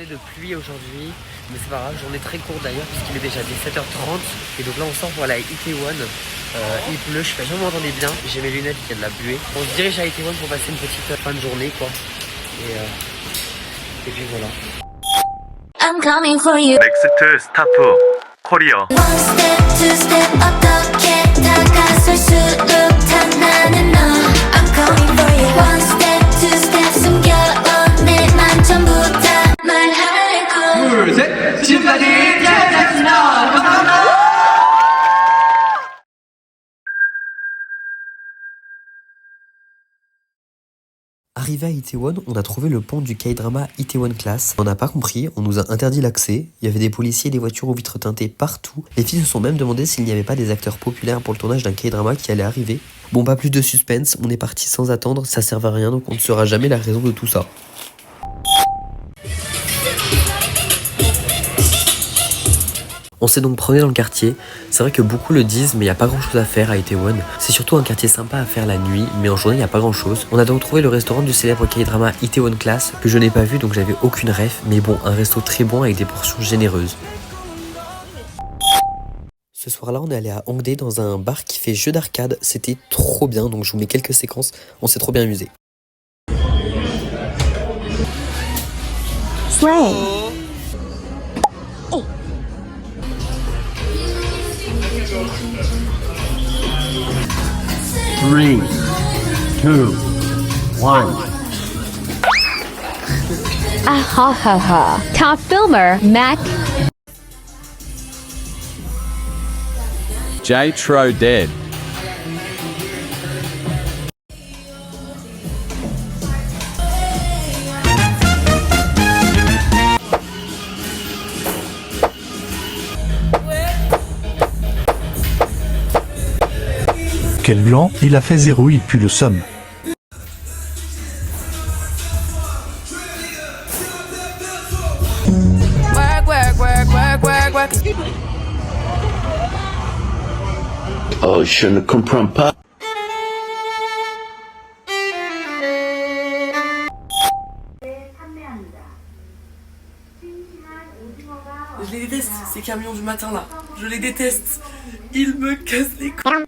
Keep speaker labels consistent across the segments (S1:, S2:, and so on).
S1: de pluie aujourd'hui, mais c'est pas grave, journée très courte d'ailleurs puisqu'il est déjà 17h30 et donc là on sort pour aller à Itaewon. Il pleut, je sais pas si vous m'entendez bien, j'ai mes lunettes, il y a de la buée. On se dirige à Itaewon pour passer une petite fin de journée quoi. Et puis voilà.
S2: I'm coming for you.
S3: 넥스트 스타프 코리어.
S2: One step, two step, 어떻게 다가설수록 탐나는 너. I'm coming for you. One step, two step, 숨겨온 내 맘 전부 다 말하고.
S4: 둘, 셋! 지금까지 예스나 감사합니다!
S1: Arrivé à Itaewon, on a trouvé le pont du K-drama Itaewon Class. On n'a pas compris, on nous a interdit l'accès. Il y avait des policiers et des voitures aux vitres teintées partout. Les filles se sont même demandé s'il n'y avait pas des acteurs populaires pour le tournage d'un K-drama qui allait arriver. Bon, pas plus de suspense, on est parti sans attendre, ça sert à rien donc on ne saura jamais la raison de tout ça. On s'est donc promené dans le quartier. C'est vrai que beaucoup le disent, mais il n'y a pas grand chose à faire à Itaewon. C'est surtout un quartier sympa à faire la nuit, mais en journée il n'y a pas grand chose. On a donc trouvé le restaurant du célèbre K-drama Itaewon Class, que je n'ai pas vu donc j'avais aucune ref, mais bon, un resto très bon avec des portions généreuses. Ce soir-là, on est allé à Hongdae dans un bar qui fait jeu d'arcade. C'était trop bien, donc je vous mets quelques séquences. On s'est trop bien amusé.
S5: Slay.
S6: 3, 2, 1.
S5: Ah ha ha ha. Top filmer, Mac.
S7: J-Tro dead.
S8: Quel blanc, il a fait 0, il pue le somme.
S6: Oh, je ne comprends pas.
S9: Je les déteste, ces camions du matin là. Je les déteste. Ils me cassent les couilles.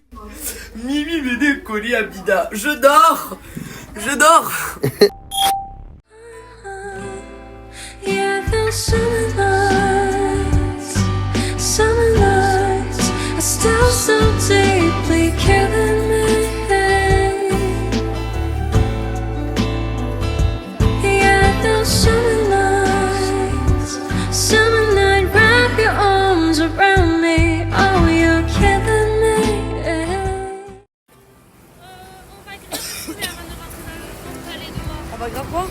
S9: Mimi me décollé à Bida. Je dors. Je dors.
S2: Yeah, those summer nights, summer nights are still so deeply killing me. Yeah, those summer nights, summer night, wrap your arms around me. Oh, you're killing me.
S9: On va grave quoi?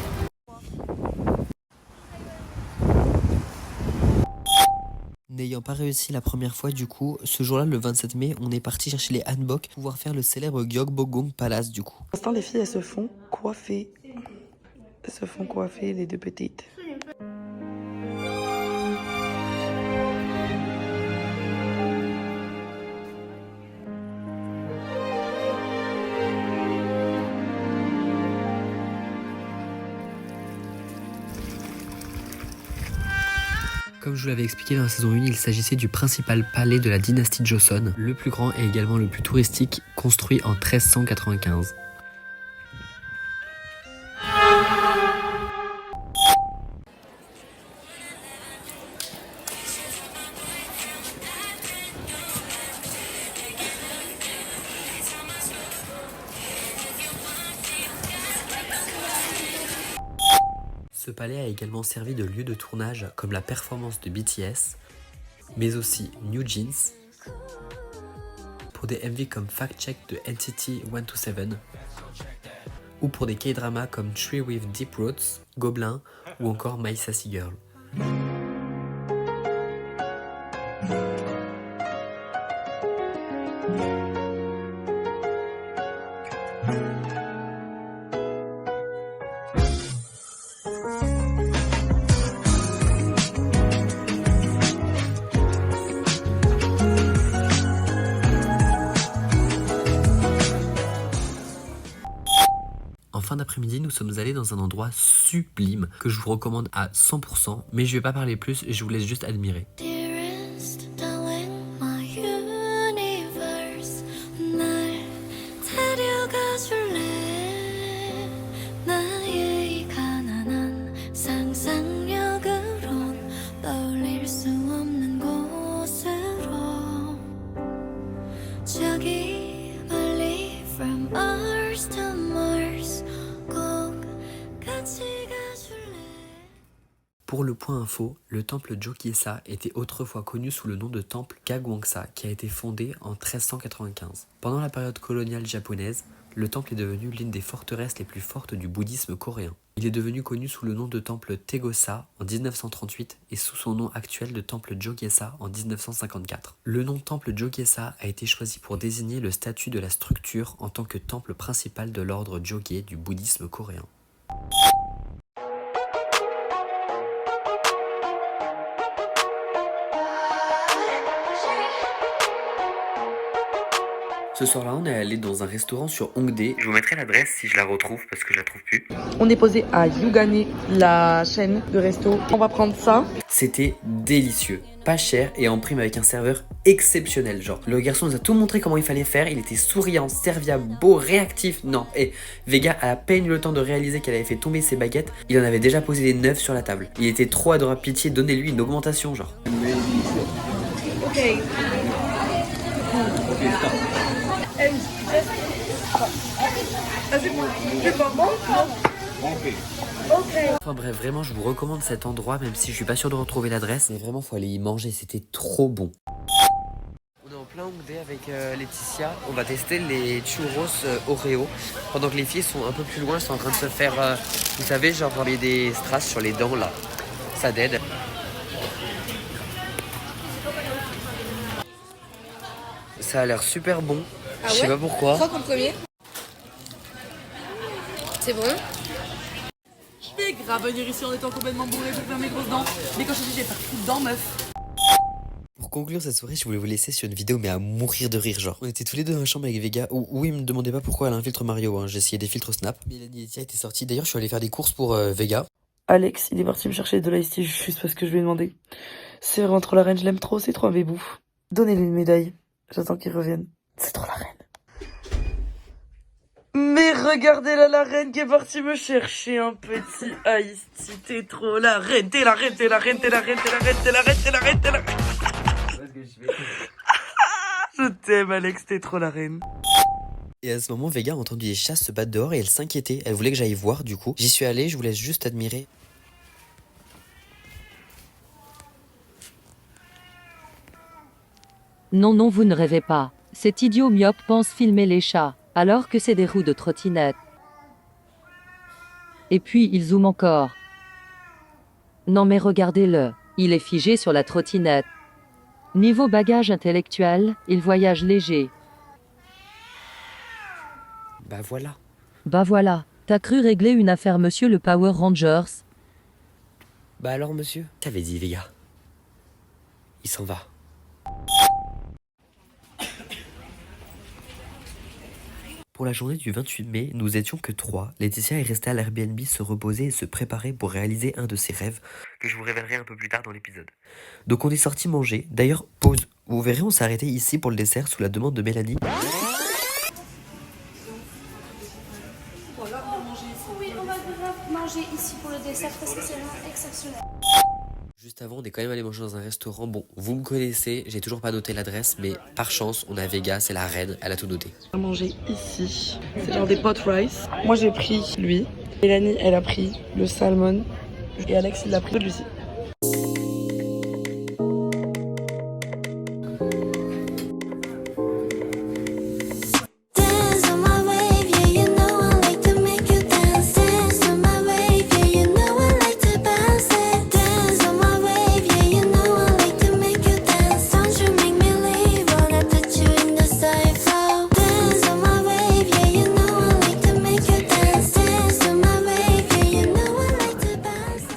S1: N'ayant pas réussi la première fois du coup, ce jour-là, le 27 mai, on est parti chercher les hanbok pour pouvoir faire le célèbre Gyeongbokgung Palace du coup.
S9: Pour l'instant, les filles, elles se font coiffer. Elles se font coiffer, les deux petites.
S1: Comme je vous l'avais expliqué dans la saison 1, il s'agissait du principal palais de la dynastie Joseon, le plus grand et également le plus touristique, construit en 1395. Ce palais a également servi de lieu de tournage comme la performance de BTS, mais aussi New Jeans, pour des MV comme Fact Check de NCT 127, ou pour des K-dramas comme Tree with Deep Roots, Gobelin ou encore My Sassy Girl. En fin d'après-midi, nous sommes allés dans un endroit sublime que je vous recommande à 100%, mais je vais pas parler plus, je vous laisse juste admirer.
S2: Dearest darling, my universe. 날 데려가줄래? 나의 가난한 상상력으론 떠올릴 수 없는 곳으로 저기 멀리 from Earth to Mars 꼭 같이 가줄래?
S1: Pour le point info, le temple Jogye-sa était autrefois connu sous le nom de temple Kagwangsa, qui a été fondé en 1395. Pendant la période coloniale japonaise, le temple est devenu l'une des forteresses les plus fortes du bouddhisme coréen. Il est devenu connu sous le nom de temple Taegōsa en 1938 et sous son nom actuel de temple Jogye-sa en 1954. Le nom temple Jogye-sa a été choisi pour désigner le statut de la structure en tant que temple principal de l'ordre Jogye du bouddhisme coréen. Ce soir-là, on est allé dans un restaurant sur Hongdae. Je vous mettrai l'adresse si je la retrouve parce que je la trouve plus.
S9: On est posé à Yugane, la chaîne de resto. On va prendre ça.
S1: C'était délicieux, pas cher et en prime avec un serveur exceptionnel. Genre, le garçon nous a tout montré comment il fallait faire. Il était souriant, serviable, beau, réactif. Non, et Vega a à peine eu le temps de réaliser qu'elle avait fait tomber ses baguettes. Il en avait déjà posé des neuves sur la table. Il était trop adorable, pitié, donnez-lui une augmentation, genre.
S9: Ok.
S1: Enfin bref, vraiment je vous recommande cet endroit même si je suis pas sûr de retrouver l'adresse. Mais vraiment faut aller y manger, c'était trop bon. On est en plein Hongdae avec Laetitia. On va tester les churros Oreo. Pendant que les filles sont un peu plus loin, elles sont en train de se faire, vous savez, genre des strass sur les dents là. Ça dead. Ça a l'air super bon. Je sais pas pourquoi.
S7: Croque en premier. C'est bon.
S9: Je vais grave venir ici en étant complètement bourré pour faire mes grosses dents. Mais quand je dis j'ai pas de dents, meuf.
S1: Pour conclure cette soirée, je voulais vous laisser sur une vidéo mais à mourir de rire genre. On était tous les deux dans la chambre avec Vega où il me demandait pas pourquoi elle a un filtre Mario, hein. J'ai essayé des filtres Snap. Mélanie et Tia étaient sorties. D'ailleurs je suis allé faire des courses pour Vega.
S9: Alex, il est parti me chercher de l'ice tea juste parce que je lui ai demandé. C'est vraiment trop la reine, je l'aime trop, c'est trop un bébou. Donnez-lui une médaille. J'attends qu'il revienne. C'est trop la reine. Mais regardez là la reine qui est partie me chercher un petit ice tea. T'es trop la reine, t'es la reine, t'es la reine, t'es la reine, t'es la reine, t'es la reine, t'es la reine, t'es la reine. Je t'aime Alex, t'es trop la reine.
S1: Et à ce moment, Vega a entendu des chats se battre dehors et elle s'inquiétait. Elle voulait que j'aille voir du coup. J'y suis allé, je vous laisse juste admirer.
S10: Non, non, vous ne rêvez pas. Cet idiot myope pense filmer les chats, alors que c'est des roues de trottinette. Et puis il zoome encore. Non mais regardez-le, il est figé sur la trottinette. Niveau bagage intellectuel, il voyage léger.
S1: Bah voilà.
S10: Bah voilà, t'as cru régler une affaire monsieur le Power Rangers?
S1: Bah alors monsieur, t'avais dit Vega. Il s'en va. Pour la journée du 28 mai, nous étions que 3. Laetitia est restée à l'Airbnb se reposer et se préparer pour réaliser un de ses rêves, que je vous révélerai un peu plus tard dans l'épisode. Donc on est sorti manger. D'ailleurs, pause. Vous verrez, on s'est arrêté ici pour le dessert sous la demande de Mélanie.
S7: Oui, on va manger ici pour le dessert parce que c'est vraiment exceptionnel.
S1: Juste avant, on est quand même allé manger dans un restaurant. Bon, vous me connaissez, j'ai toujours pas noté l'adresse, mais par chance, on a Vega, c'est la reine, elle a tout noté.
S9: On va manger ici. C'est genre des pot rice. Moi j'ai pris lui. Mélanie, elle a pris le salmon. Et Alex, il a pris celui-ci.
S2: Dance on my wave, yeah, you know I like to make you dance. Dance on my wave, yeah, you know I like to bounce it. Dance on my wave, yeah, you know I like to make you dance. Don't you make me leave when I put you in the side flow. Dance on my wave, yeah, you know I like to make you dance. Dance on my wave, yeah, you know I like to bounce it.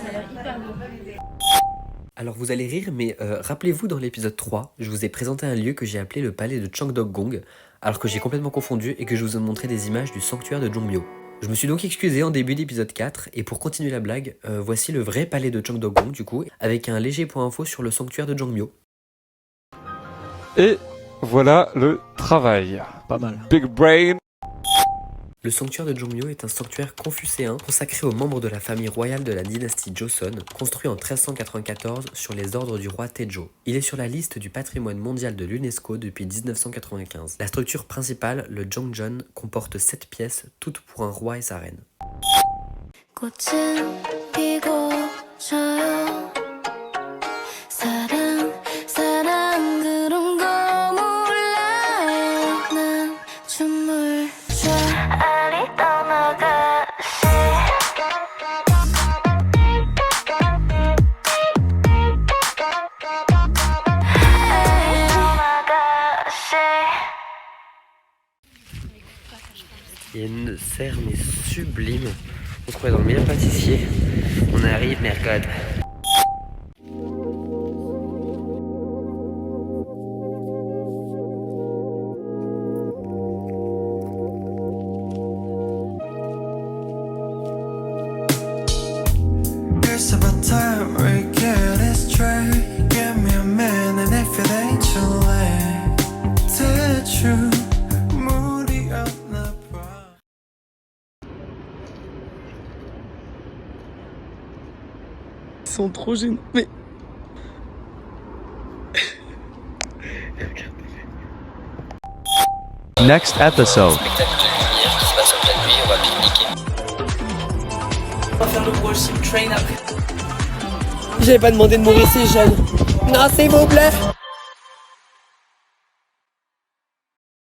S1: Alors vous allez rire, mais rappelez-vous dans l'épisode 3, je vous ai présenté un lieu que j'ai appelé le palais de Changdeok-gong, alors que j'ai complètement confondu et que je vous ai montré des images du sanctuaire de Jongmyo. Je me suis donc excusé en début d'épisode 4, et pour continuer la blague, voici le vrai palais de Cheongdo-gong du coup, avec un léger point info sur le sanctuaire de Jongmyo.
S11: Et voilà le travail.
S8: Pas mal.
S11: Big brain.
S1: Le sanctuaire de Jongmyo est un sanctuaire confucéen consacré aux membres de la famille royale de la dynastie Joseon, construit en 1394 sur les ordres du roi Taejo. Il est sur la liste du patrimoine mondial de l'UNESCO depuis 1995. La structure principale, le Jongjeon, comporte 7 pièces, toutes pour un roi et sa reine.
S2: 꽃은 피고 져요 사랑 그런 거 몰라요 난 춤을 춰 아리따운 아가씨
S1: Il y a une serre mais sublime. On se croit dans le meilleur pâtissier. On arrive, mais regarde.
S12: It's about time we get it straight. Give me a minute if it ain't too late. Did you moody up the bar?
S9: Ils sont trop gênants. Mais
S8: Next episode.
S9: on va faire le worship train après. J'avais pas demandé de mourir si jeune. Non, s'il vous plaît.